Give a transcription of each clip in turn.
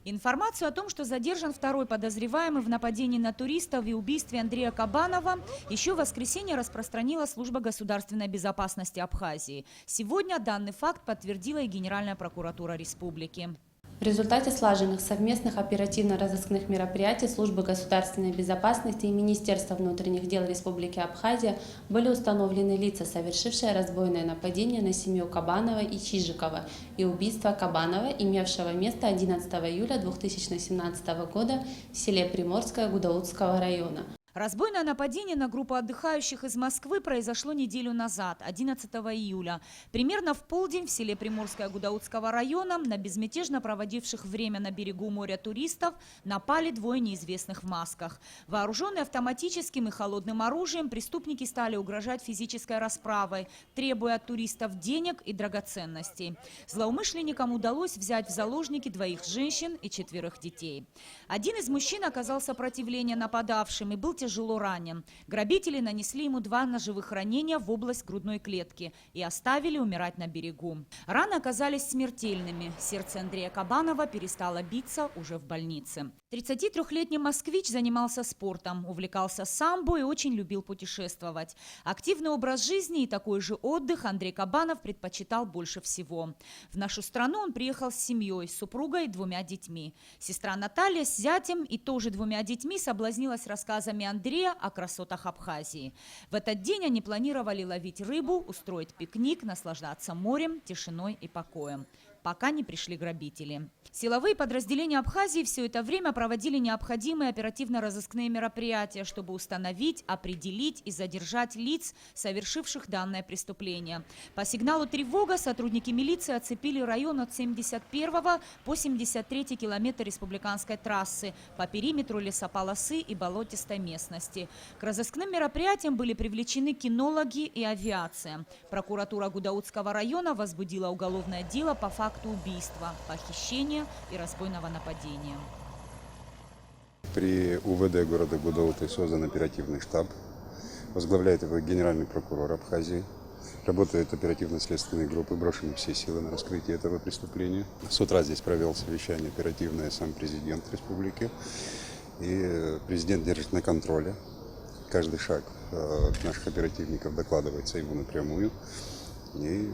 Информацию о том, что задержан второй подозреваемый в нападении на туристов и убийстве Андрея Кабанова, еще в воскресенье распространила служба государственной безопасности Абхазии. Сегодня данный факт подтвердила и Генеральная прокуратура республики. В результате слаженных совместных оперативно-розыскных мероприятий Службы государственной безопасности и Министерства внутренних дел Республики Абхазия были установлены лица, совершившие разбойное нападение на семью Кабанова и Чижикова и убийство Кабанова, имевшего место 11 июля 2017 года в селе Приморское Гудаутского района. Разбойное нападение на группу отдыхающих из Москвы произошло неделю назад, 11 июля. Примерно в полдень в селе Приморское Гудаутского района на безмятежно проводивших время на берегу моря туристов напали двое неизвестных в масках. Вооруженные автоматическим и холодным оружием, преступники стали угрожать физической расправой, требуя от туристов денег и драгоценностей. Злоумышленникам удалось взять в заложники двоих женщин и 4 детей. Один из мужчин оказал сопротивление нападавшим и был тяжело ранен. Грабители нанесли ему 2 ножевых ранения в область грудной клетки и оставили умирать на берегу. Раны оказались смертельными. Сердце Андрея Кабанова перестало биться уже в больнице. 33-летний москвич занимался спортом, увлекался самбо и очень любил путешествовать. Активный образ жизни и такой же отдых Андрей Кабанов предпочитал больше всего. В нашу страну он приехал с семьей, с супругой и 2 детьми. Сестра Наталья с зятем и тоже 2 детьми соблазнилась рассказами Андрея о красотах Абхазии. В этот день они планировали ловить рыбу, устроить пикник, наслаждаться морем, тишиной и покоем, пока не пришли грабители. Силовые подразделения Абхазии все это время проводили необходимые оперативно-розыскные мероприятия, чтобы установить, определить и задержать лиц, совершивших данное преступление. По сигналу «Тревога» сотрудники милиции оцепили район от 71 по 73 километр республиканской трассы по периметру лесополосы и болотистой местности. К розыскным мероприятиям были привлечены кинологи и авиация. Прокуратура Гудаутского района возбудила уголовное дело по факту убийства, похищения и разбойного нападения. При УВД города Гудаута создан оперативный штаб. Возглавляет его генеральный прокурор Абхазии. Работают оперативно-следственные группы, брошены все силы на раскрытие этого преступления. С утра здесь провел совещание оперативное сам президент республики. И президент держит на контроле. Каждый шаг наших оперативников докладывается ему напрямую. И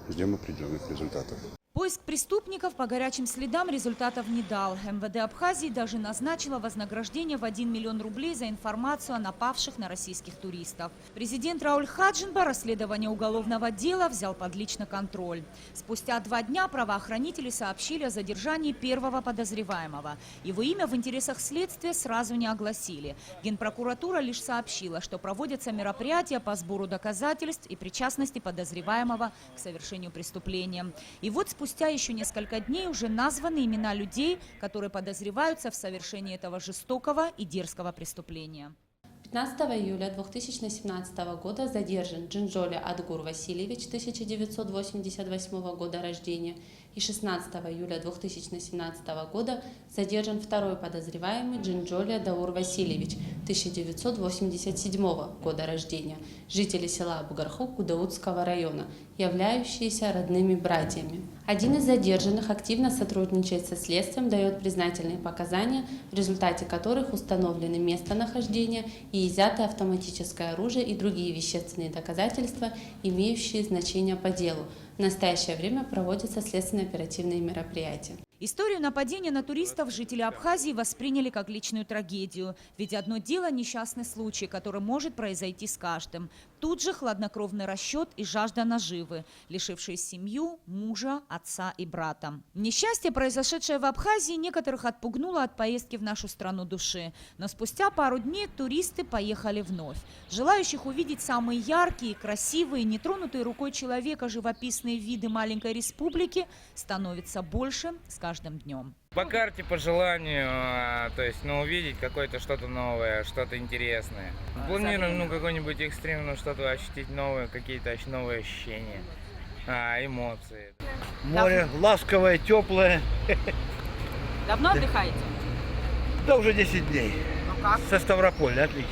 ждем определенных результатов. Поиск преступников по горячим следам результатов не дал. МВД Абхазии даже назначило вознаграждение в 1 миллион рублей за информацию о напавших на российских туристов. Президент Рауль Хаджинба расследование уголовного дела взял под личный контроль. Спустя 2 дня правоохранители сообщили о задержании первого подозреваемого. Его имя в интересах следствия сразу не огласили. Генпрокуратура лишь сообщила, что проводятся мероприятия по сбору доказательств и причастности подозреваемого к совершению преступления. И вот спустя еще несколько дней уже названы имена людей, которые подозреваются в совершении этого жестокого и дерзкого преступления. 15 июля 2017 года задержан Джинджоли Адгур Васильевич, 1988 года рождения, и 16 июля 2017 года задержан второй подозреваемый Джинджоли Даур Васильевич, 1987 года рождения, жители села Бугархук Гудаутского района, являющиеся родными братьями. Один из задержанных активно сотрудничает со следствием, дает признательные показания, в результате которых установлены местонахождение и изъято автоматическое оружие и другие вещественные доказательства, имеющие значение по делу. В настоящее время проводятся следственно-оперативные мероприятия. Историю нападения на туристов жители Абхазии восприняли как личную трагедию. Ведь одно дело – несчастный случай, который может произойти с каждым. Тут же хладнокровный расчет и жажда наживы, лишившие семью, мужа, отца и брата. Несчастье, произошедшее в Абхазии, некоторых отпугнуло от поездки в нашу страну души. Но спустя пару дней туристы поехали вновь. Желающих увидеть самые яркие, красивые, нетронутые рукой человека живописные виды маленькой республики становится больше с каждым днем. По карте, по желанию, то есть, увидеть какое-то что-то новое, что-то интересное. Планируем, какой-нибудь экстрим, что-то ощутить новое, какие-то новые ощущения, эмоции. Море ласковое, теплое. Давно отдыхаете? Да, уже 10 дней. Ну как? Со Ставрополя, отлично.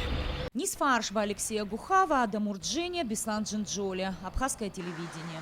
Нисфаршба, Алексея Гухава, Адам Урджения, Беслан Джинджоли. Абхазское телевидение.